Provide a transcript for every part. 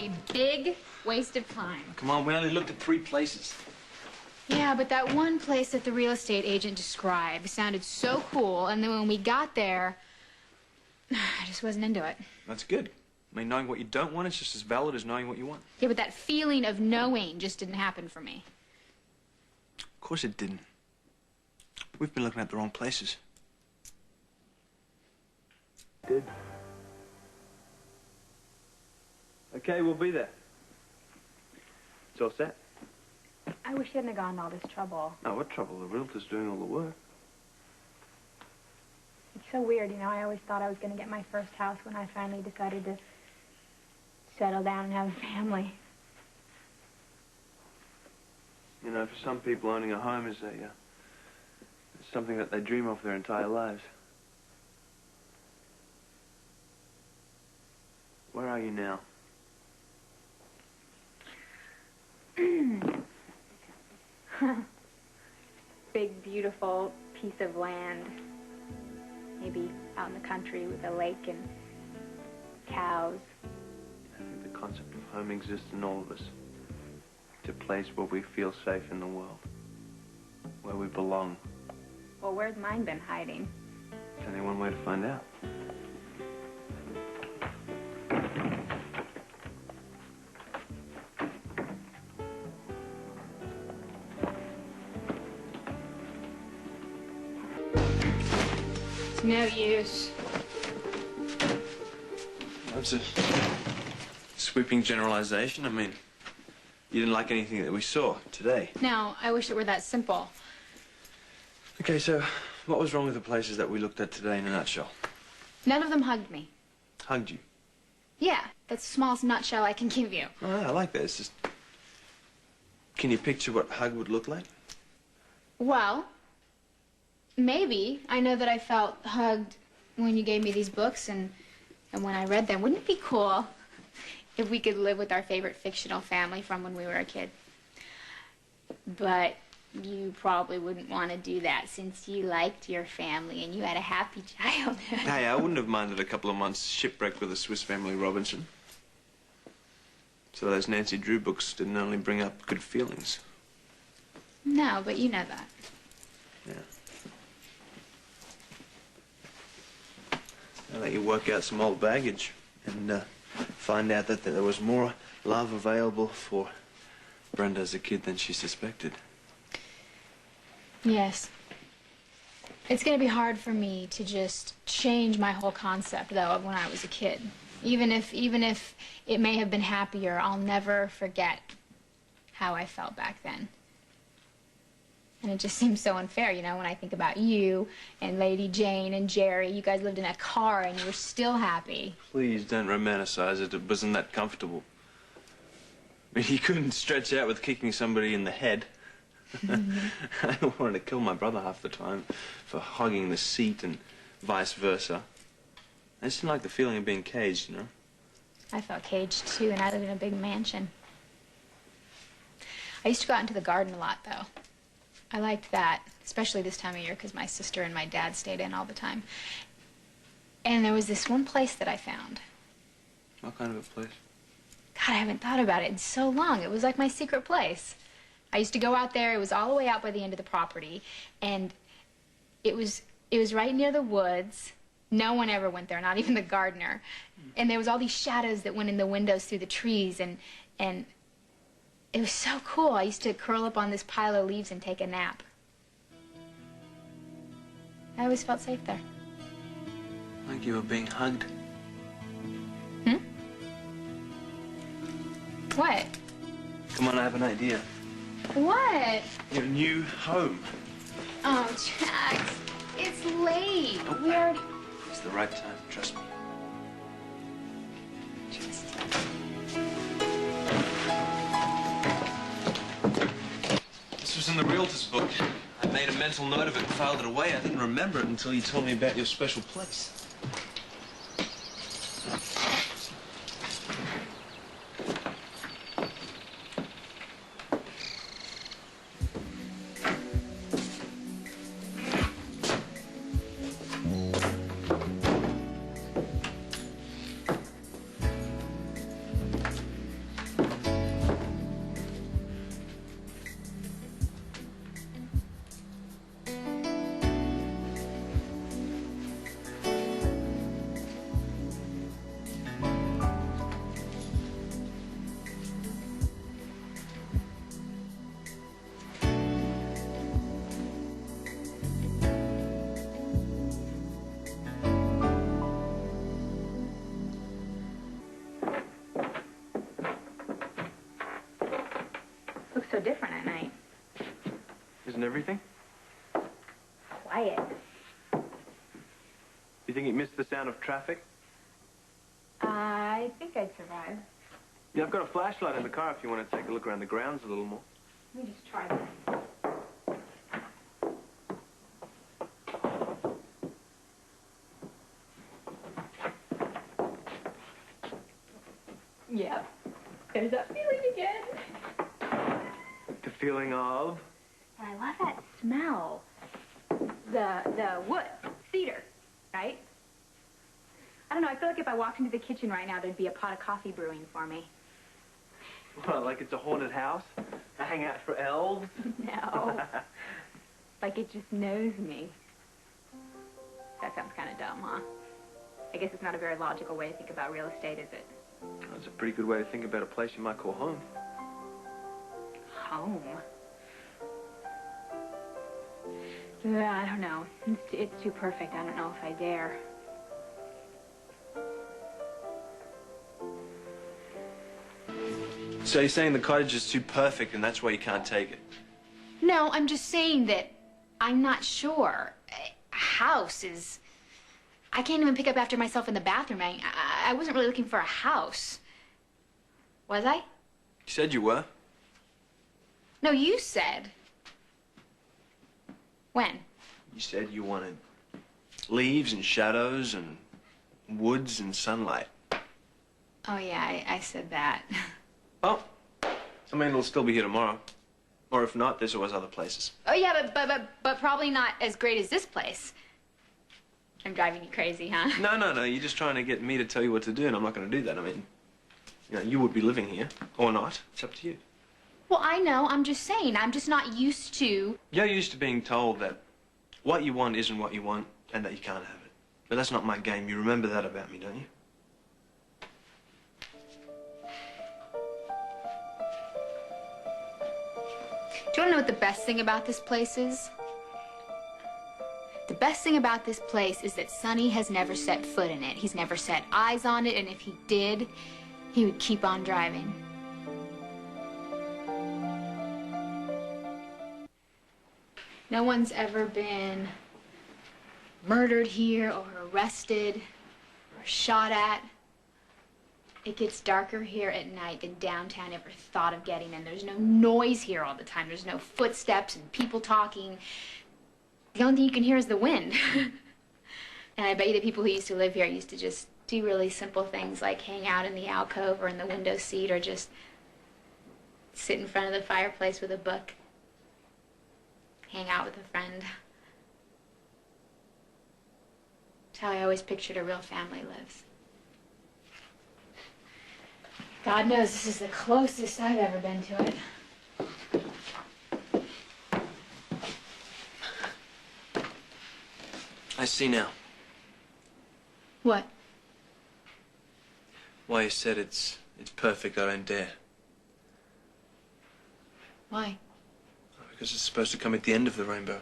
a big waste of time. Come on, we only looked at 3 places. Yeah, but that one place that the real estate agent described sounded so cool, and then when we got there, I just wasn't into it. That's good. I mean, knowing what you don't want is just as valid as knowing what you want. Yeah, but that feeling of knowing just didn't happen for me. Of course it didn't. We've been looking at the wrong places. Good. Okay, we'll be there. It's all set. I wish you hadn't gone to all this trouble. No, what trouble? The realtor's doing all the work. It's so weird, you know. I always thought I was going to get my first house when I finally decided to settle down and have a family. You know, for some people, owning a home is something that they dream of their entire lives. Where are you now? Big, beautiful piece of land. Maybe out in the country with a lake and cows. I think the concept of home exists in all of us. It's a place where we feel safe in the world. Where we belong. Well, where's mine been hiding? There's only one way to find out. It's no use. That's a sweeping generalization. I mean, you didn't like anything that we saw today. No, I wish it were that simple. Okay, so what was wrong with the places that we looked at today in a nutshell? None of them hugged me. Hugged you? Yeah, that's the smallest nutshell I can give you. Oh, I like that. It's just... Can you picture what a hug would look like? Well, maybe. I know that I felt hugged when you gave me these books and when I read them. Wouldn't it be cool if we could live with our favorite fictional family from when we were a kid? But you probably wouldn't want to do that since you liked your family and you had a happy childhood. Hey, I wouldn't have minded a couple of months shipwrecked with a Swiss Family Robinson. So those Nancy Drew books didn't only bring up good feelings. No, but you know that. Yeah. I'll let you work out some old baggage and find out that there was more love available for Brenda as a kid than she suspected. Yes. It's going to be hard for me to just change my whole concept, though, of when I was a kid. Even if it may have been happier, I'll never forget how I felt back then. And it just seems so unfair, you know, when I think about you and Lady Jane and Jerry. You guys lived in a car and you were still happy. Please don't romanticize it. It wasn't that comfortable. I mean, you couldn't stretch out with kicking somebody in the head. I wanted to kill my brother half the time for hogging the seat and vice versa. I just didn't like the feeling of being caged, you know? I felt caged, too, and I lived in a big mansion. I used to go out into the garden a lot, though. I liked that, especially this time of year, because my sister and my dad stayed in all the time. And there was this one place that I found. What kind of a place? God, I haven't thought about it in so long. It was like my secret place. I used to go out there. It was all the way out by the end of the property, and it was right near the woods. No one ever went there, not even the gardener. And there was all these shadows that went in the windows through the trees, and it was so cool. I used to curl up on this pile of leaves and take a nap. I always felt safe there. Like you were being hugged. Hmm? What? Come on, I have an idea. What? Your new home. Oh, Jax, it's late. Oh, We already... It's the right time, trust me. Just... This was in the realtor's book. I made a mental note of it and filed it away. I didn't remember it until you told me about your special place. so different at night. Isn't everything? Quiet. You think you missed the sound of traffic? I think I'd survive. Yeah, I've got a flashlight in the car if you want to take a look around the grounds a little more. Let me just try that. Yep. There's that feeling again. The feeling of? I love that smell. The wood, cedar, right? I don't know, I feel like if I walked into the kitchen right now, there'd be a pot of coffee brewing for me. What, like it's a haunted house? A hangout for elves? No. Like it just knows me. That sounds kind of dumb, huh? I guess it's not a very logical way to think about real estate, is it? That's a pretty good way to think about a place you might call home. Home? I don't know. It's too perfect. I don't know if I dare. So you're saying the cottage is too perfect and that's why you can't take it? No, I'm just saying that I'm not sure. A house is... I can't even pick up after myself in the bathroom. I wasn't really looking for a house. Was I? You said you were. No, you said. When? You said you wanted leaves and shadows and woods and sunlight. Oh, yeah, I said that. Oh, I mean, it'll still be here tomorrow. Or if not, there's always other places. Oh, yeah, but probably not as great as this place. I'm driving you crazy, huh? No. You're just trying to get me to tell you what to do, and I'm not going to do that. I mean, you know, you would be living here, or not. It's up to you. Well, I know. I'm just saying. I'm just not used to... You're used to being told that what you want isn't what you want, and that you can't have it. But that's not my game. You remember that about me, don't you? Do you want to know what the best thing about this place is? The best thing about this place is that Sonny has never set foot in it. He's never set eyes on it, and if he did, he would keep on driving. No one's ever been murdered here or arrested or shot at. It gets darker here at night than downtown ever thought of getting, and there's no noise here all the time. There's no footsteps and people talking. The only thing you can hear is the wind. And I bet you the people who used to live here used to just do really simple things like hang out in the alcove or in the window seat or just sit in front of the fireplace with a book. Hang out with a friend. That's how I always pictured a real family lives. God knows this is the closest I've ever been to it. I see now. What? Why you said it's perfect, I don't dare. Why? Because it's supposed to come at the end of the rainbow.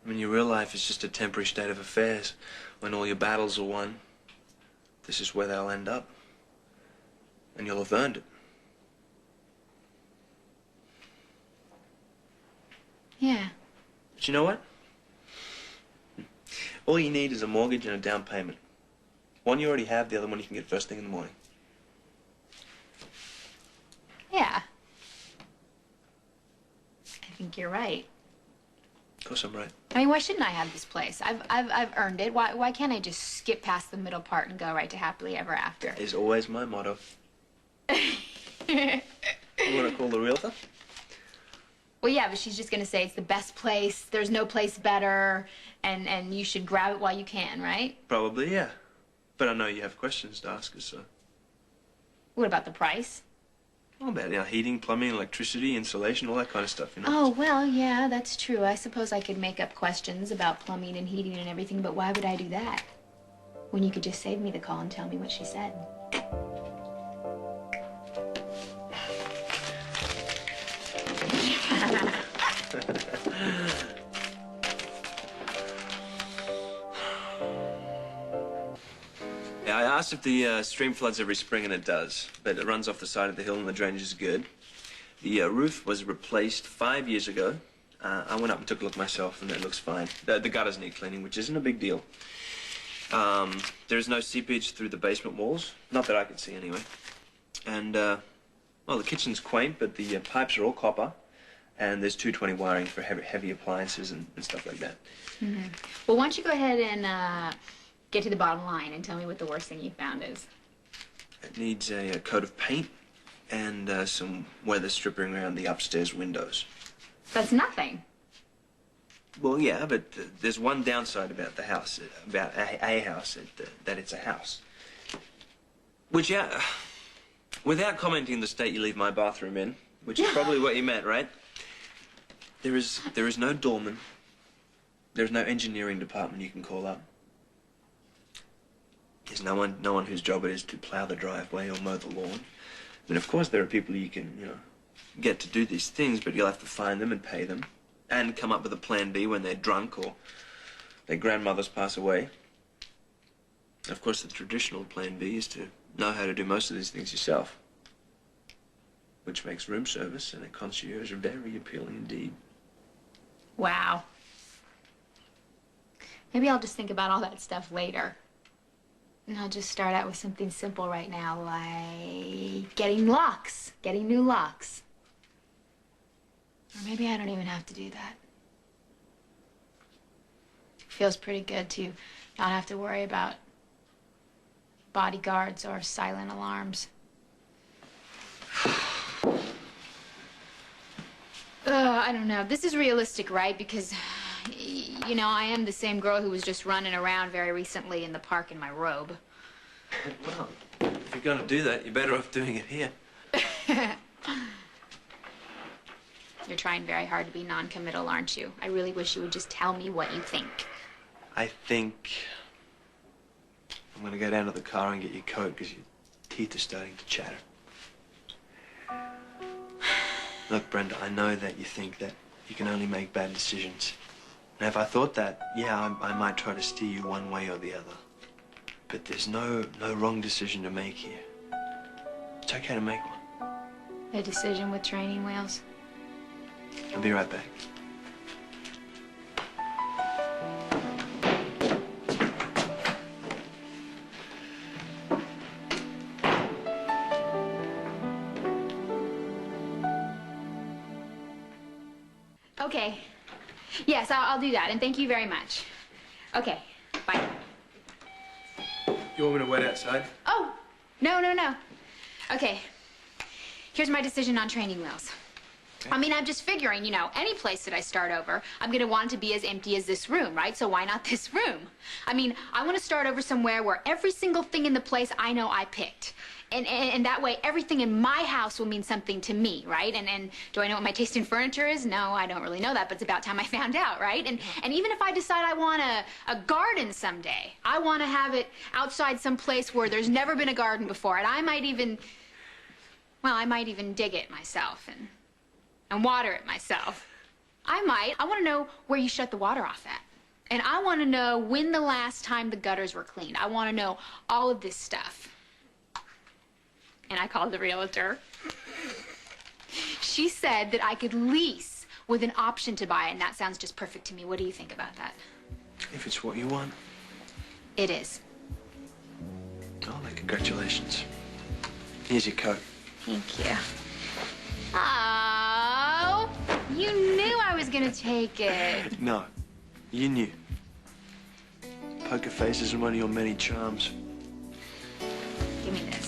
I mean, your real life is just a temporary state of affairs. When all your battles are won, this is where they'll end up. And you'll have earned it. Yeah. But you know what? All you need is a mortgage and a down payment. One you already have, the other one you can get first thing in the morning. Yeah. I think you're right. Of course I'm right. I mean, why shouldn't I have this place? I've earned it. Why can't I just skip past the middle part and go right to happily ever after? Is always my motto. You want to call the realtor? Well, yeah, but she's just going to say it's the best place, there's no place better, and you should grab it while you can, right? Probably, yeah. But I know you have questions to ask us, so... What about the price? Well, about, you know, heating, plumbing, electricity, insulation, all that kind of stuff, you know? Oh, well, yeah, that's true. I suppose I could make up questions about plumbing and heating and everything, but why would I do that? When you could just save me the call and tell me what she said. Yeah, I asked if the stream floods every spring, and it does. But it runs off the side of the hill, and the drainage is good. The roof was replaced 5 years ago. I went up and took a look myself, and it looks fine. The gutters need cleaning, which isn't a big deal. There is no seepage through the basement walls. Not that I could see, anyway. And, well, the kitchen's quaint, but the pipes are all copper. And there's 220 wiring for heavy appliances and stuff like that. Mm-hmm. Well, why don't you go ahead and get to the bottom line and tell me what the worst thing you found is. It needs a coat of paint and some weather stripping around the upstairs windows. That's nothing. Well, yeah, but there's one downside about the house, about a house, that it's a house. Which, yeah, without commenting the state you leave my bathroom in, which is probably what you meant, right? There is no doorman. There's no engineering department you can call up. There's no one whose job it is to plow the driveway or mow the lawn. I mean, of course, there are people you can, get to do these things, but you'll have to find them and pay them, and come up with a plan B when they're drunk or their grandmothers pass away. And of course, the traditional plan B is to know how to do most of these things yourself, which makes room service and a concierge very appealing indeed. Wow. Maybe I'll just think about all that stuff later. And I'll just start out with something simple right now, like getting locks, getting new locks. Or maybe I don't even have to do that. Feels pretty good to not have to worry about bodyguards or silent alarms. I don't know. This is realistic, right? Because, I am the same girl who was just running around very recently in the park in my robe. Well, if you're going to do that, you're better off doing it here. You're trying very hard to be non-committal, aren't you? I really wish you would just tell me what you think. I think I'm going to go down to the car and get your coat because your teeth are starting to chatter. Look, Brenda, I know that you think that you can only make bad decisions. And if I thought that, yeah, I might try to steer you one way or the other. But there's no wrong decision to make here. It's okay to make one. A decision with training wheels? I'll be right back. Okay. Yes, I'll do that, and thank you very much. Okay, bye. You want me to wait outside? Oh, no. Okay, here's my decision on training wheels. Okay. I mean, I'm just figuring, any place that I start over, I'm gonna want it to be as empty as this room, right? So why not this room? I mean, I wanna start over somewhere where every single thing in the place I know I picked. And that way, everything in my house will mean something to me, right? And do I know what my taste in furniture is? No, I don't really know that, but it's about time I found out, right? And even if I decide I want a garden someday, I want to have it outside some place where there's never been a garden before, and I might even dig it myself and water it myself. I want to know where you shut the water off at. And I want to know when the last time the gutters were cleaned. I want to know all of this stuff. And I called the realtor. She said that I could lease with an option to buy, and that sounds just perfect to me. What do you think about that? If it's what you want. It is. Oh, congratulations. Here's your coat. Thank you. Oh, you knew I was gonna take it. No, you knew. Poker face isn't one of your many charms. Give me this.